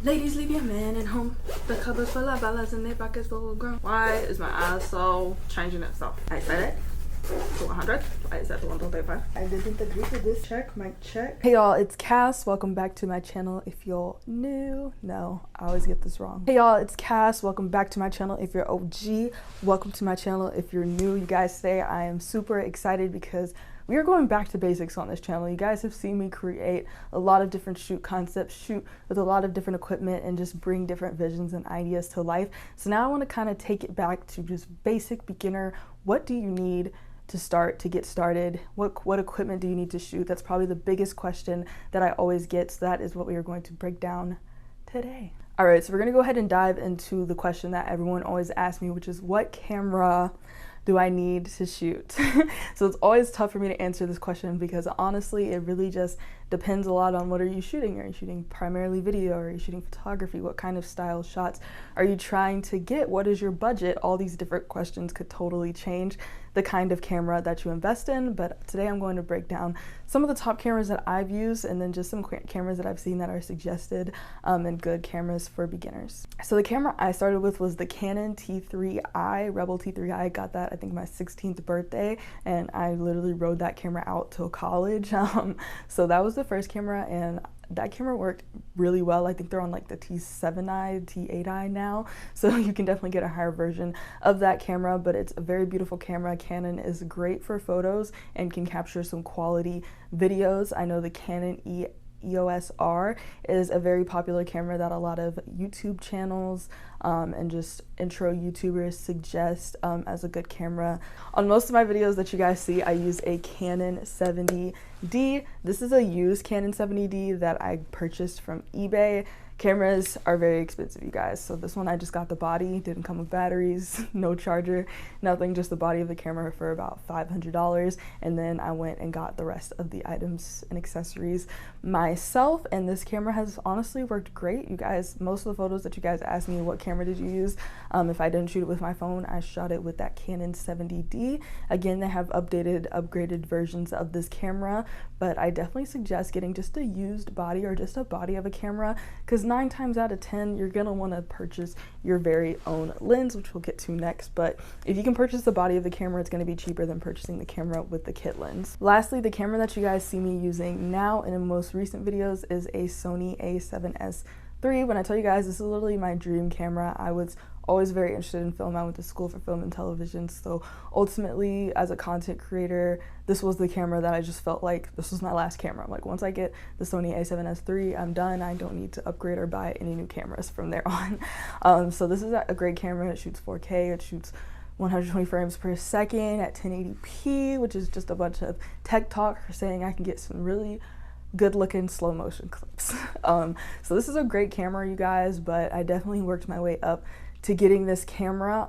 Ladies, leave your man at home. The cupboard's full of dollars and their pockets full of grown. Why is my ISO changing itself? I said it to 100. I said to 135. I didn't agree with this. Check, mic check. Hey y'all, it's Cass. Welcome back to my channel. If you're new, no, I always get this wrong. Hey y'all, it's Cass. Welcome back to my channel. If you're OG, welcome to my channel. If you're new, you guys, today I am super excited because we are going back to basics on this channel. You guys have seen me create a lot of different shoot concepts, shoot with a lot of different equipment, and just bring different visions and ideas to life. So now I want to kind of take it back to just basic beginner. What do you need to get started? What equipment do you need to shoot? That's probably the biggest question that I always get. So that is what we are going to break down today. All right, so we're going to go ahead and dive into the question that everyone always asks me, which is what camera do I need to shoot? So it's always tough for me to answer this question because honestly, it really just depends a lot on what are you shooting. Are you shooting primarily video? Are you shooting photography? What kind of style shots are you trying to get? What is your budget? All these different questions could totally change the kind of camera that you invest in. But today I'm going to break down some of the top cameras that I've used and then just some cameras that I've seen that are suggested and good cameras for beginners. So the camera I started with was the Canon T3i, Rebel T3i. I got that I think my 16th birthday, and I literally rode that camera out till college. So that was the first camera, and that camera worked really well. I think they're on like the T7i, T8i now, so you can definitely get a higher version of that camera, but it's a very beautiful camera. Canon is great for photos and can capture some quality videos. I know the Canon EOS R is a very popular camera that a lot of YouTube channels and just intro YouTubers suggest as a good camera. On most of my videos that you guys see, I use a Canon 70D. This is a used Canon 70D that I purchased from eBay. Cameras are very expensive, you guys. So this one, I just got the body, didn't come with batteries, no charger, nothing, just the body of the camera for about $500. And then I went and got the rest of the items and accessories myself. And this camera has honestly worked great, you guys. Most of the photos that you guys asked me, what camera did you use? If I didn't shoot it with my phone, I shot it with that Canon 70D. Again, they have upgraded versions of this camera, but I definitely suggest getting just a used body or just a body of a camera, because 9 times out of 10, you're gonna wanna purchase your very own lens, which we'll get to next. But if you can purchase the body of the camera, it's gonna be cheaper than purchasing the camera with the kit lens. Lastly, the camera that you guys see me using now and in most recent videos is a Sony a7S III. When I tell you guys, this is literally my dream camera. I was always very interested in film. I went to school for film and television, so ultimately as a content creator, this was the camera that I just felt like this was my last camera. I'm like, once I get the Sony a7S III, I'm done. I don't need to upgrade or buy any new cameras from there on. So this is a great camera. It shoots 4K, it shoots 120 frames per second at 1080p, which is just a bunch of tech talk for saying I can get some really good looking slow motion clips. So this is a great camera, you guys, but I definitely worked my way up to getting this camera.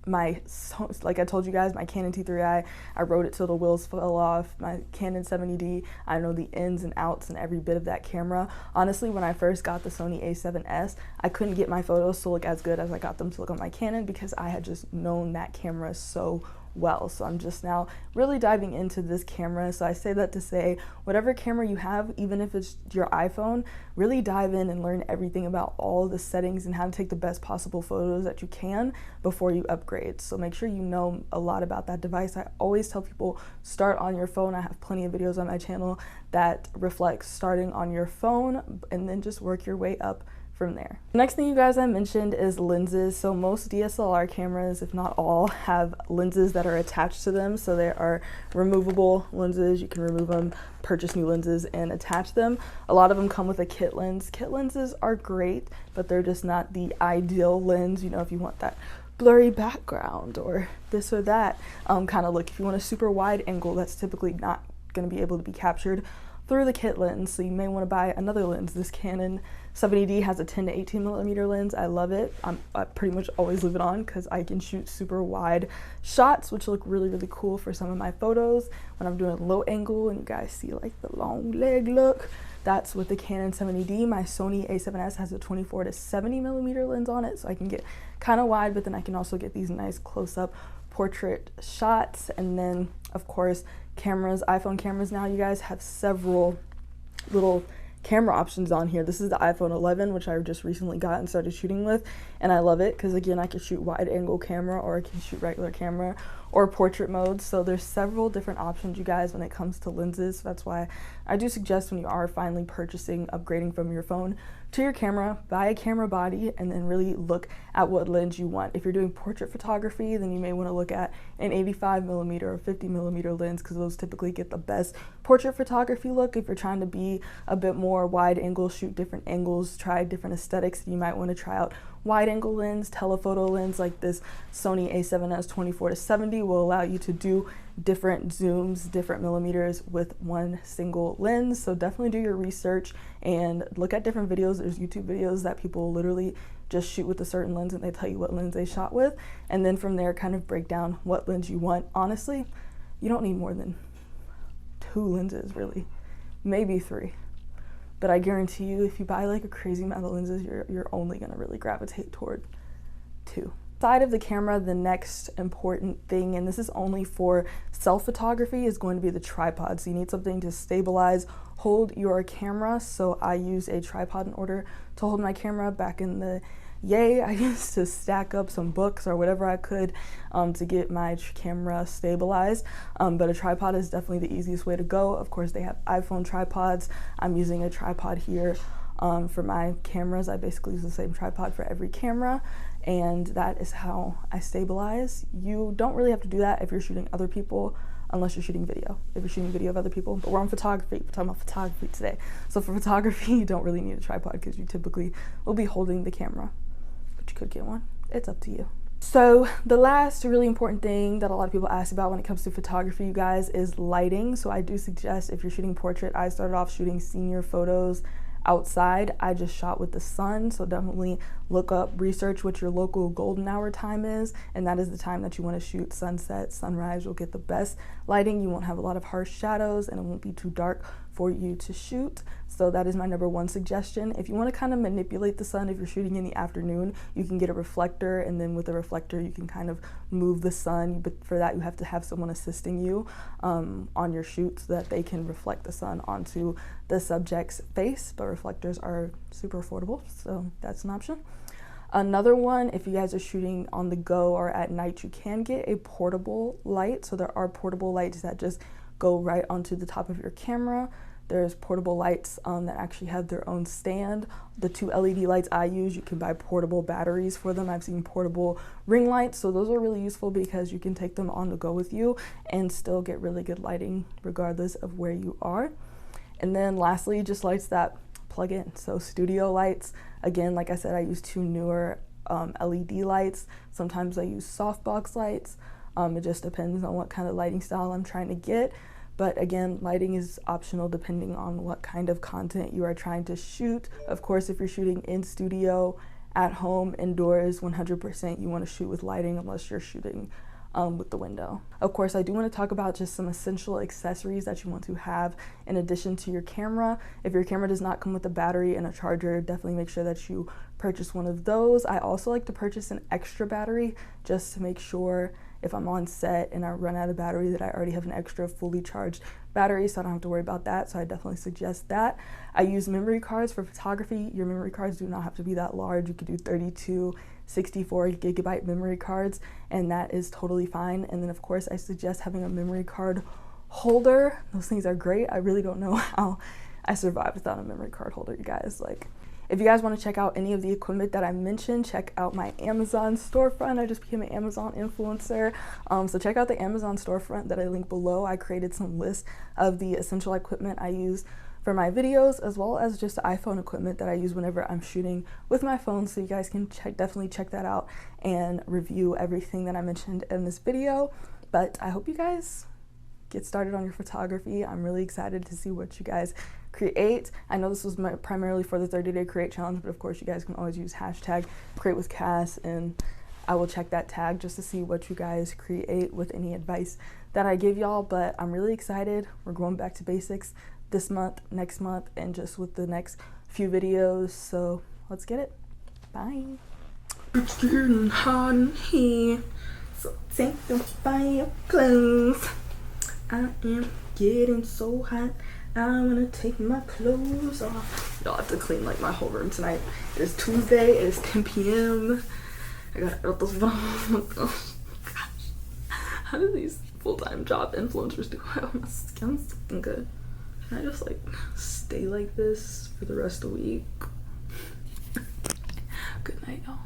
Like I told you guys, my Canon T3i, I rode it till the wheels fell off. My Canon 70D, I know the ins and outs and every bit of that camera. Honestly, when I first got the Sony a7S, I couldn't get my photos to look as good as I got them to look on my Canon because I had just known that camera so well. So I'm just now really diving into this camera. So I say that to say, whatever camera you have, even if it's your iPhone, really dive in and learn everything about all the settings and how to take the best possible photos that you can before you upgrade. So make sure you know a lot about that device. I always tell people, start on your phone. I have plenty of videos on my channel that reflect starting on your phone and then just work your way up from there. The next thing, you guys, I mentioned is lenses. So most DSLR cameras, if not all, have lenses that are attached to them. So there are removable lenses. You can remove them, purchase new lenses, and attach them. A lot of them come with a kit lens. Kit lenses are great, but they're just not the ideal lens, you know, if you want that blurry background or this or that kind of look. If you want a super wide angle, that's typically not going to be able to be captured through the kit lens, so you may want to buy another lens. This Canon 70D has a 10 to 18 millimeter lens. I love it. I pretty much always leave it on because I can shoot super wide shots, which look really, really cool for some of my photos. When I'm doing low angle and you guys see like the long leg look, that's with the Canon 70D. My Sony a7S has a 24 to 70 millimeter lens on it, so I can get kind of wide, but then I can also get these nice close-up portrait shots. And then, of course, cameras, iPhone cameras now, you guys, have several little camera options on here. This is the iPhone 11, which I just recently got and started shooting with, and I love it because again, I can shoot wide angle camera, or I can shoot regular camera, or portrait mode. So there's several different options, you guys, when it comes to lenses. So that's why I do suggest when you are finally purchasing, upgrading from your phone to your camera, buy a camera body and then really look at what lens you want. If you're doing portrait photography, then you may want to look at an 85mm or 50mm lens, because those typically get the best portrait photography look. If you're trying to be a bit more wide angle, shoot different angles, try different aesthetics, you might want to try out wide angle lens. Telephoto lens like this Sony a7S 24-70 will allow you to do different zooms, different millimeters with one single lens. So definitely do your research and look at different videos. There's YouTube videos that people literally just shoot with a certain lens and they tell you what lens they shot with, and then from there kind of break down what lens you want. Honestly, you don't need more than 2 lenses, really, maybe 3. But I guarantee you, if you buy like a crazy amount of lenses, you're only gonna really gravitate toward 2. Side of the camera, the next important thing, and this is only for self photography, is going to be the tripod. So you need something to stabilize, hold your camera. So I use a tripod in order to hold my camera. Back in the I used to stack up some books or whatever I could to get my camera stabilized, but a tripod is definitely the easiest way to go. Of course, they have iPhone tripods. I'm using a tripod here for my cameras. I basically use the same tripod for every camera, and that is how I stabilize. You don't really have to do that if you're shooting other people, unless you're shooting video. If you're shooting video of other people, but we're on photography, we're talking about photography today. So for photography, you don't really need a tripod because you typically will be holding the camera, but you could get one. It's up to you. So the last really important thing that a lot of people ask about when it comes to photography, you guys, is lighting. So I do suggest, if you're shooting portrait, I started off shooting senior photos outside. I just shot with the sun, so definitely look up, research what your local golden hour time is, and that is the time that you want to shoot. Sunset, sunrise, you'll get the best lighting. You won't have a lot of harsh shadows and it won't be too dark for you to shoot. So that is my #1 suggestion. If you want to kind of manipulate the sun, if you're shooting in the afternoon, you can get a reflector, and then with the reflector you can kind of move the sun, but for that you have to have someone assisting you on your shoot so that they can reflect the sun onto the subject's face. But reflectors are super affordable, so that's an option. Another one, if you guys are shooting on the go or at night, you can get a portable light. So there are portable lights that just go right onto the top of your camera. There's portable lights that actually have their own stand. The 2 LED lights I use, you can buy portable batteries for them. I've seen portable ring lights, so those are really useful because you can take them on the go with you and still get really good lighting regardless of where you are. And then lastly, just lights that plug in. So studio lights, again, like I said, I use 2 newer LED lights. Sometimes I use softbox lights. It just depends on what kind of lighting style I'm trying to get. But again, lighting is optional depending on what kind of content you are trying to shoot. Of course, if you're shooting in studio, at home, indoors, 100% you want to shoot with lighting unless you're shooting with the window. Of course, I do want to talk about just some essential accessories that you want to have in addition to your camera. If your camera does not come with a battery and a charger, definitely make sure that you purchase one of those. I also like to purchase an extra battery just to make sure if I'm on set and I run out of battery that I already have an extra fully charged battery, so I don't have to worry about that. So I definitely suggest that. I use memory cards for photography. Your memory cards do not have to be that large. You could do 32, 64 gigabyte memory cards, and that is totally fine. And then of course I suggest having a memory card holder. Those things are great. I really don't know how I survived without a memory card holder, you guys. Like, if you guys want to check out any of the equipment that I mentioned, check out my Amazon storefront. I just became an Amazon influencer. So check out the Amazon storefront that I link below. I created some lists of the essential equipment I use for my videos, as well as just the iPhone equipment that I use whenever I'm shooting with my phone. So you guys can definitely check that out and review everything that I mentioned in this video. But I hope you guys get started on your photography. I'm really excited to see what you guys create. I know this was primarily for the 30-day create challenge, but of course you guys can always use hashtag CREATEWITHCASS, and I will check that tag just to see what you guys create with any advice that I give y'all. But I'm really excited. We're going back to basics this month, next month, and just with the next few videos. So let's get it. Bye. It's getting hot in here, so take them fire clothes. I am getting so hot. I'm gonna take my clothes off. Y'all have to clean like my whole room tonight. It is Tuesday, it is 10 p.m. I got those. Oh gosh. How do these full-time job influencers do it? My skin's looking good. Can I just like stay like this for the rest of the week? Good night, y'all.